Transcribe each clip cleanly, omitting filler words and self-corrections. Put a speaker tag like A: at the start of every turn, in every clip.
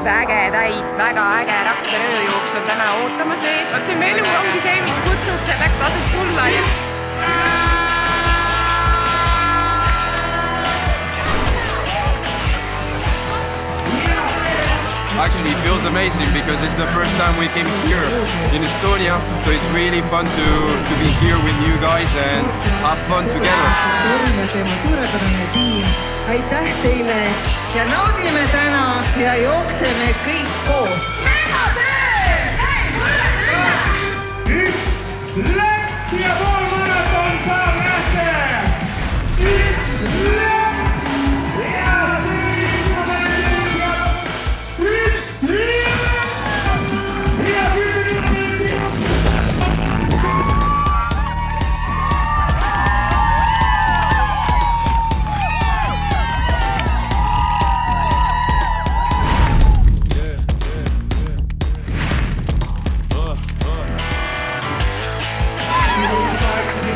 A: väge täis, väga äge Rakvere ööjooks on täna ootamas ees. Vaat see melu ongi see, mis kutsub, selleks tasub tulla ja...
B: Actually, it feels amazing because it's the first time we came here in Estonia, so it's really fun to be here with you guys and have fun together.
C: Torm ja tema suurepärane tiim, aitäh teile ja naudime täna ja jookseme kõik koos.
D: Läks ja poolmaraton saab nähte!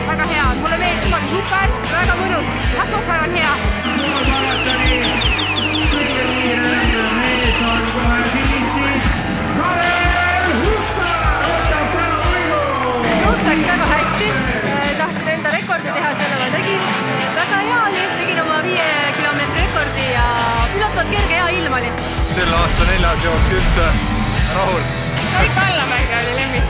A: Väga hea, mulle meeldib, on super, väga mõnus, atmosfäär on hea.
D: Maratoni kõige mees on kohe finišis. Karel Hussar võtab täna võidu!
A: Jooks läks väga hästi, tahtsin enda rekordi teha, selle ma tegin. Väga hea oli, tegin oma 5 kilomeetri rekordi ja üllatavalt kerge hea ilm oli.
B: Selle aasta 4. jooks üldse rahul.
A: Kõik allamäge oli lemmik.